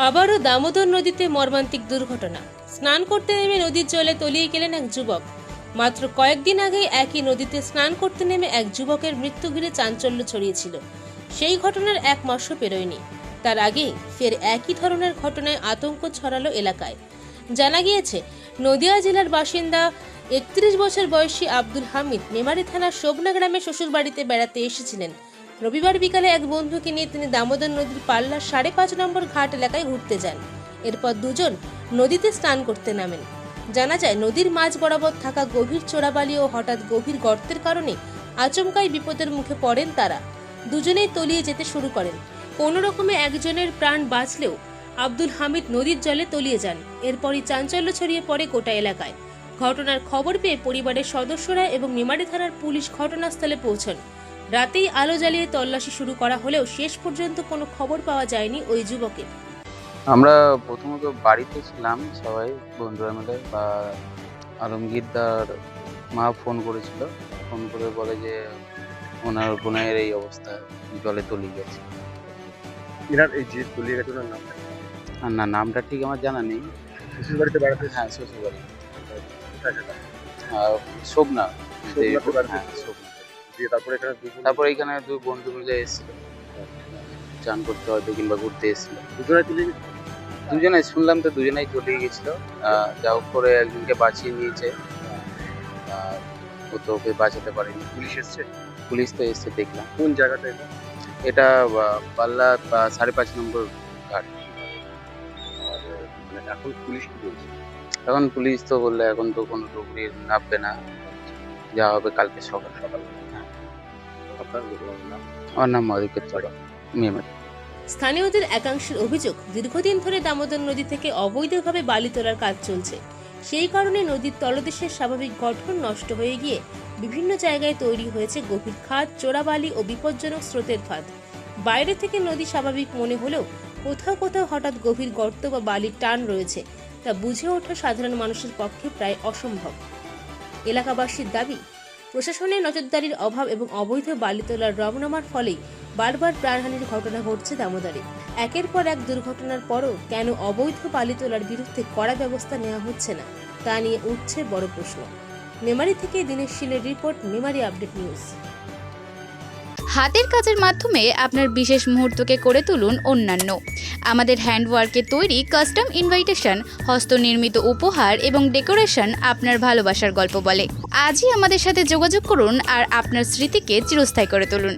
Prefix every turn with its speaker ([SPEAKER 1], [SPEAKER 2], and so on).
[SPEAKER 1] আবারও দামোদর নদীতে মর্মান্তিক দুর্ঘটনা। স্নান করতে নেমে নদীর জলে তলিয়ে গেলেন এক যুবক। মাত্র কয়েকদিন আগে একই নদীতে স্নান করতে নেমে এক যুবকের মৃত্যু ঘিরে চাঞ্চল্য ছড়িয়েছিল। সেই ঘটনার এক মাসও পেরোয়নি, তার আগেই ফের একই ধরনের ঘটনায় আতঙ্ক ছড়ালো এলাকায়। জানা গিয়েছে, নদিয়া জেলার বাসিন্দা ৩১ বছর বয়সী আব্দুল হামিদ মেমারি থানার শোভনা গ্রামে শ্বশুর বাড়িতে বেড়াতে এসেছিলেন। রবিবার বিকালে এক বন্ধুকে নিয়ে তিনি দামোদর নদীর পাল্লার ৫.৫ নম্বর ঘাট এলাকায় ঘুরতে যান। এরপর দুজন নদীতে স্নান করতে নামেন। জানা যায়, নদীর মাঝ বরাবর থাকা গভীর চোরাবালি ও হঠাৎ গভীর গর্তের কারণে আচমকাই বিপদের মুখে পড়েন তারা। দুজনেই তলিয়ে যেতে শুরু করেন। কোনো রকমে একজনের প্রাণ বাঁচলেও আব্দুল হামিদ নদীর জলে তলিয়ে যান। এরপরই চাঞ্চল্য ছড়িয়ে পড়ে গোটা এলাকায়। ঘটনার খবর পেয়ে পরিবারের সদস্যরা এবং মেমারি থানার পুলিশ ঘটনাস্থলে পৌঁছান। রাতেই আলো জ্বালিয়ে তল্লাশি শুরু করা হলেও শেষ পর্যন্ত কোনো খবর পাওয়া যায়নি ওই যুবকের।
[SPEAKER 2] আমরা প্রথমত বাড়িতে ছিলাম সবাই বন্ধুরা মিলে, বা আলমগীরদার মা ফোন করেছিল। ফোন করে বলে যে ওনার বোনের এই অবস্থা, জলে তলিয়ে গেছে।
[SPEAKER 3] এনার এই যে তলিয়ে গেছে ওনার নামটা?
[SPEAKER 2] আর না, নামটা ঠিক আমার জানা নেই।
[SPEAKER 3] শ্বশুর বাড়িতে বেড়াতে?
[SPEAKER 2] হ্যাঁ, শ্বশুর বাড়ি।
[SPEAKER 3] কোথায় সেটা?
[SPEAKER 2] শোভনা।
[SPEAKER 3] শোভনাতে বাড়ি।
[SPEAKER 2] হ্যাঁ, শোভনা।
[SPEAKER 3] দিয়ে তারপরে এখানে
[SPEAKER 2] তারপরে এখানে দুই বন্ধু মিলে এসেছিল, চান করতে হয়তো কিংবা ঘুরতে এসেছিল।
[SPEAKER 3] দুজনে তলিয়ে গেছে?
[SPEAKER 2] দুজনে শুনলাম তো, দুজনেই তলিয়ে গেছিল। যা হোক করে একজনকে বাঁচিয়ে নিয়েছে, আর ও তো ওকে বাঁচাতে পারেনি।
[SPEAKER 3] পুলিশ এসছে?
[SPEAKER 2] পুলিশ তো এসছে, দেখলাম।
[SPEAKER 3] কোন জায়গাটা এটা?
[SPEAKER 2] এটা পাল্লা ৫.৫ নম্বর ঘাট।
[SPEAKER 3] আর মানে এখন পুলিশ কি বলছে?
[SPEAKER 2] এখন পুলিশ তো বললে এখন তো কোনো ডুবুরি নামবে না, যা হবে কালকে সকাল। হ্যাঁ।
[SPEAKER 3] আপনার নাম?
[SPEAKER 2] আমার নাম মালিকের চড়া, মেমারি।
[SPEAKER 1] স্থানীয়দের একাংশের অভিযোগ, দীর্ঘদিন ধরে দামোদর নদী থেকে অবৈধভাবে বালি তোলার কাজ চলছে। সেই কারণে নদীর তলদেশের স্বাভাবিক গঠন নষ্ট হয়ে গিয়ে বিভিন্ন জায়গায় তৈরি হয়েছে গভীর খাদ, চোরাবালি ও বিপজ্জনক স্রোতের ফাঁদ। বাইরে থেকে নদী স্বাভাবিক মনে হলেও কোথাও কোথাও হঠাৎ গভীর গর্ত বা বালির টান রয়েছে, তা বুঝে ওঠা সাধারণ মানুষের পক্ষে প্রায় অসম্ভব। এলাকাবাসীর দাবি, প্রশাসনের নজরদারির অভাব এবং অবৈধ বালি তোলার রমরমার ফলেই বারবার প্রাণহানির ঘটনা ঘটছে দামোদরে। একের পর এক দুর্ঘটনার পরও কেন অবৈধ বালি তোলার বিরুদ্ধে কড়া ব্যবস্থা নেওয়া হচ্ছে না, তা নিয়ে উঠছে বড় প্রশ্ন। মেমারি থেকে দিনেশ শীলের রিপোর্ট, মেমারি আপডেট নিউজ।
[SPEAKER 4] হাতের কাজের মাধ্যমে আপনার বিশেষ মুহূর্তকে করে তুলুন অন্যান্য। আমাদের হ্যান্ডওয়ার্কে তৈরি কাস্টম ইনভাইটেশন, হস্তনির্মিত উপহার এবং ডেকোরেশন আপনার ভালোবাসার গল্প বলে। আজই আমাদের সাথে যোগাযোগ করুন আর আপনার স্মৃতিকে চিরস্থায়ী করে তুলুন।